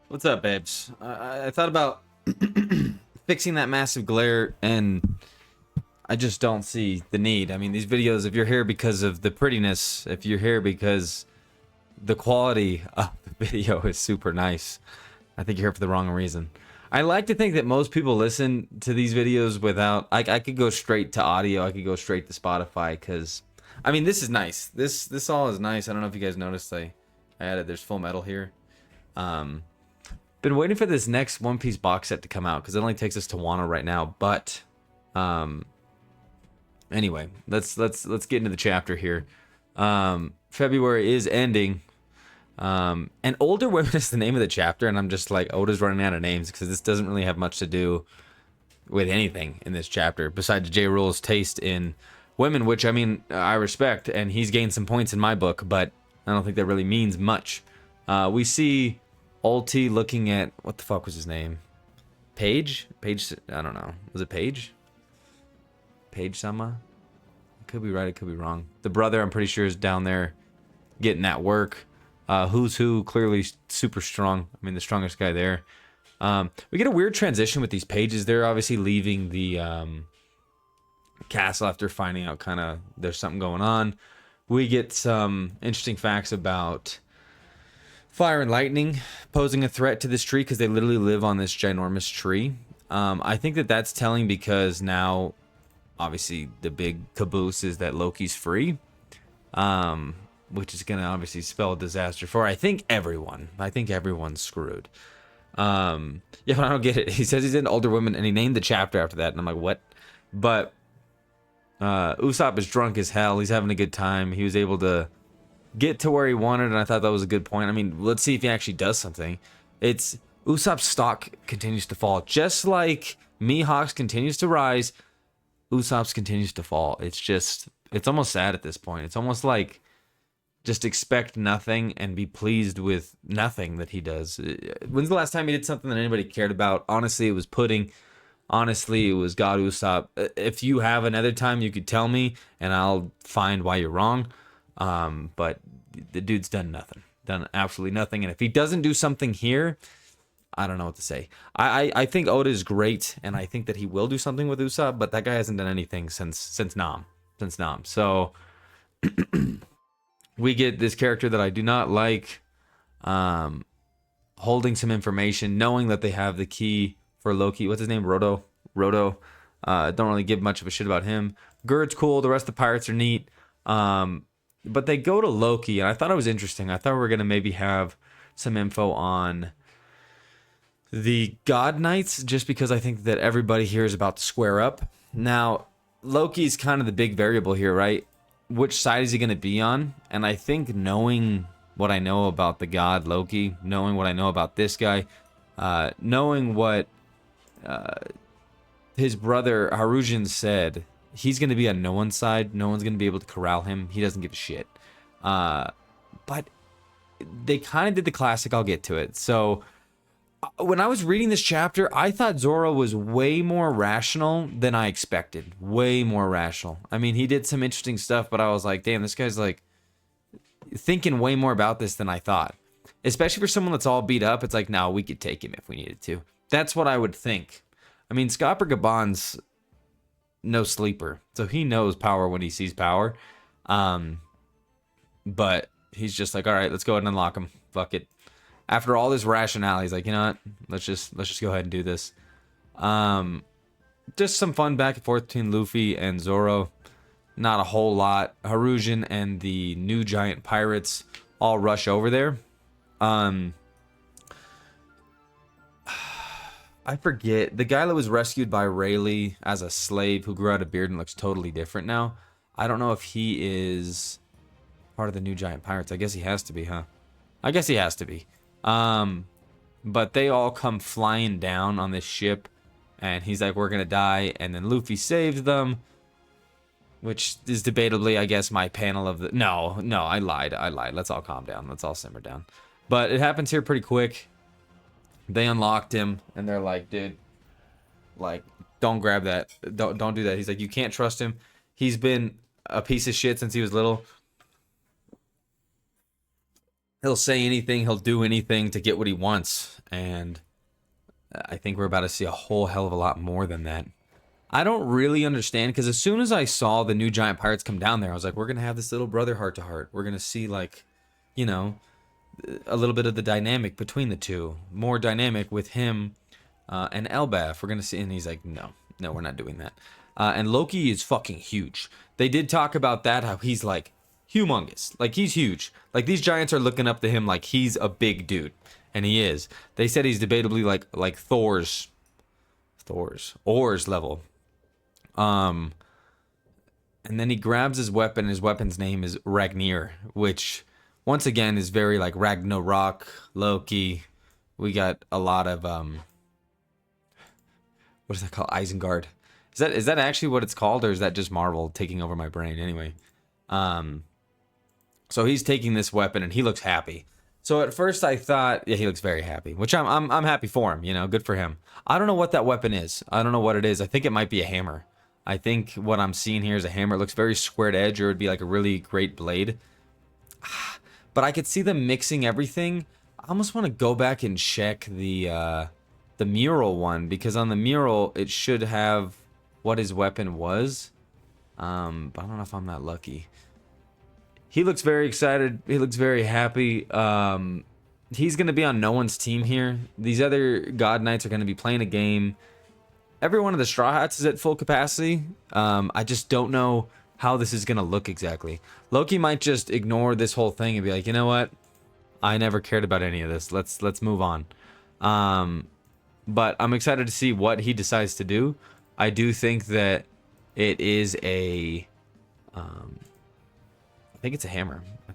What's up, babes? I thought about fixing that massive glare, and I just don't see the need. I mean, these videos, if you're here because of the prettiness, if you're here because the quality of the video is super nice, I think you're here for the wrong reason. I like to think that most people listen to these videos without. I could go straight to audio. I could go straight to Spotify because, I mean, this is nice. This all is nice. I don't know if you guys noticed. I added there's Full Metal here. Um, Been waiting for this next One Piece box set to come out because it only takes us to Wano right now. But um, anyway, let's get into the chapter here. February is ending. And Older Women is the name of the chapter, and I'm just like, Oda's running out of names because this doesn't really have much to do with anything in this chapter besides J. Rule's taste in women, which I mean I respect, and he's gained some points in my book, but I don't think that really means much. We see Ulti looking at what the fuck was his name? Page? Page? I don't know. Was it Page? Page Sama? Could be right. It could be wrong. The brother, I'm pretty sure, is down there getting that work. Who's who? Clearly super strong. I mean, the strongest guy there. We get a weird transition with these pages. They're obviously leaving the castle after finding out kind of there's something going on. We get some interesting facts about Fire and Lightning posing a threat to this tree because they literally live on this ginormous tree. I think that that's telling because now, obviously, the big caboose is that Loki's free, which is going to obviously spell a disaster for, I think, everyone. I think everyone's screwed. Yeah, but I don't get it. He says he's into older women, and he named the chapter after that, and I'm like, what? But Usopp is drunk as hell. He's having a good time. He was able to get to where he wanted, and I thought that was a good point. I mean, let's see if he actually does something. It's Usopp's stock continues to fall, just like Mihawk's continues to rise. Usopp's continues to fall. It's almost sad at this point. It's almost like just expect nothing and be pleased with nothing that he does. When's the last time he did something that anybody cared about? Honestly, it was pudding. Honestly, it was God Usopp. If you have another time, you could tell me, and I'll find why you're wrong. But the dude's done nothing, done absolutely nothing. And if he doesn't do something here, I don't know what to say. I think Oda is great, and I think that he will do something with Usopp, but that guy hasn't done anything since Nam. So we get this character that I do not like, holding some information, knowing that they have the key for Loki. What's his name? Roto. Don't really give much of a shit about him. Gurd's cool. The rest of the pirates are neat. But they go to Loki, and I thought it was interesting. I thought we were going to maybe have some info on the God Knights, just because I think that everybody here is about to square up. Now, Loki's kind of the big variable here, right? Which side is he going to be on? And I think knowing what I know about the god Loki, knowing what I know about this guy, knowing what his brother Harujin said, he's going to be on no one's side. No one's going to be able to corral him. He doesn't give a shit. But they kind of did the classic. I'll get to it. So when I was reading this chapter, I thought Zoro was way more rational than I expected. Way more rational. I mean, he did some interesting stuff, but I was like, damn, this guy's like thinking way more about this than I thought. Especially for someone that's all beat up, it's like, no, we could take him if we needed to. That's what I would think. I mean, Scopper Gabon's no sleeper, so he knows power when he sees power. But he's just like, all right, let's go ahead and unlock him. Fuck it. After all this rationale, he's like, you know what? Let's just go ahead and do this. Just some fun back and forth between Luffy and Zoro. Not a whole lot. Harujin and the new giant pirates all rush over there. I forget. The guy that was rescued by Rayleigh as a slave who grew out a beard and looks totally different now. I don't know if he is part of the new giant pirates. I guess he has to be, huh? I guess he has to be. But they all come flying down on this ship, and he's like, we're gonna die, and then Luffy saves them, which is debatably, I guess, my panel of the... No, I lied. Let's all calm down. Let's all simmer down. But it happens here pretty quick. They unlocked him, and they're like, dude, like, don't grab that. Don't do that. He's like, you can't trust him. He's been a piece of shit since he was little. He'll say anything, he'll do anything to get what he wants, and I think we're about to see a whole hell of a lot more than that. I don't really understand, because as soon as I saw the new giant pirates come down there, I was like, we're gonna have this little brother heart to heart. We're gonna see, like, you know, a little bit of the dynamic between the two, more dynamic with him and Elbaf. We're gonna see, and he's like, no, we're not doing that. And Loki is fucking huge. They did talk about that, how he's like humongous, like he's huge. Like these giants are looking up to him like he's a big dude, and he is. They said he's debatably like Thor's level. And then he grabs his weapon. His weapon's name is Ragnir, which once again is very like Ragnarok, Loki. We got a lot of what is that called? Isengard. Is that actually what it's called, or is that just Marvel taking over my brain? Anyway, so he's taking this weapon and he looks happy. So at first I thought, yeah, he looks very happy, which I'm happy for him. You know, good for him. I don't know what that weapon is. I don't know what it is. I think it might be a hammer. I think what I'm seeing here is a hammer. It looks very squared edge, or it'd be like a really great blade. But I could see them mixing everything. I almost want to go back and check the mural one, because on the mural it should have what his weapon was. But I don't know if I'm that lucky. He looks very excited. He looks very happy. He's going to be on no one's team here. These other God Knights are going to be playing a game. Every one of the Straw Hats is at full capacity. I just don't know how this is going to look exactly. Loki might just ignore this whole thing and be like, you know what? I never cared about any of this. Let's move on. But I'm excited to see what he decides to do. I do think that it is a... I think it's a hammer. I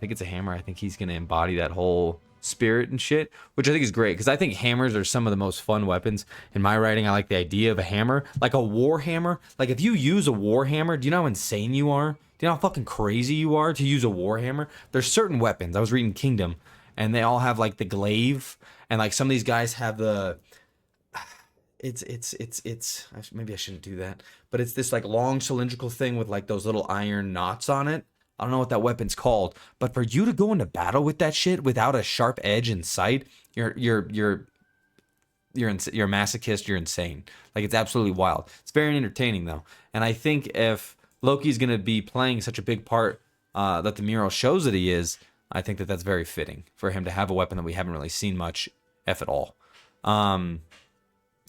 think he's going to embody that whole spirit and shit, which I think is great, because I think hammers are some of the most fun weapons. In my writing, I like the idea of a hammer, like a war hammer. Like if you use a war hammer, do you know how insane you are? Do you know how fucking crazy you are to use a war hammer? There's certain weapons. I was reading Kingdom, and they all have like the glaive, and like some of these guys have the... It's maybe I shouldn't do that, but it's this like long cylindrical thing with like those little iron knots on it. I don't know what that weapon's called, but for you to go into battle with that shit without a sharp edge in sight, you're a masochist. You're insane. Like, it's absolutely wild. It's very entertaining though, and I think if Loki's gonna be playing such a big part that the mural shows that he is, I think that that's very fitting for him to have a weapon that we haven't really seen much, if at all.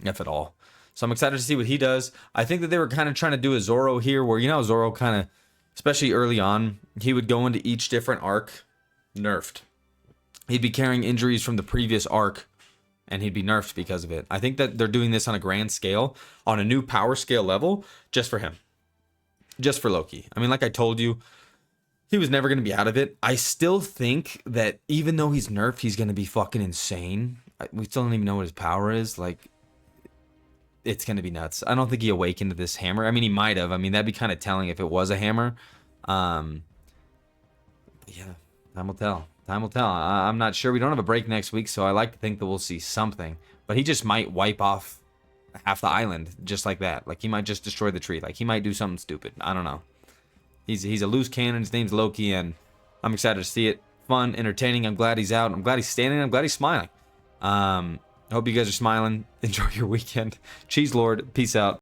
If at all. So I'm excited to see what he does. I think that they were kind of trying to do a Zorro here, where, you know, Zorro kind of, especially early on, he would go into each different arc nerfed. He'd be carrying injuries from the previous arc, and he'd be nerfed because of it. I think that they're doing this on a grand scale, on a new power scale level, just for him. Just for Loki. I mean, like I told you, he was never going to be out of it. I still think that even though he's nerfed, he's going to be fucking insane. We still don't even know what his power is. Like, it's going to be nuts. I don't think he awakened to this hammer. I mean, he might have. I mean, that'd be kind of telling if it was a hammer. Yeah, time will tell. Time will tell. I'm not sure. We don't have a break next week, so I like to think that we'll see something. But he just might wipe off half the island just like that. Like, he might just destroy the tree. Like, he might do something stupid. I don't know. He's a loose cannon. His name's Loki, and I'm excited to see it. Fun, entertaining. I'm glad he's out. I'm glad he's standing. I'm glad he's smiling. I hope you guys are smiling. Enjoy your weekend. Cheese Lord. Peace out.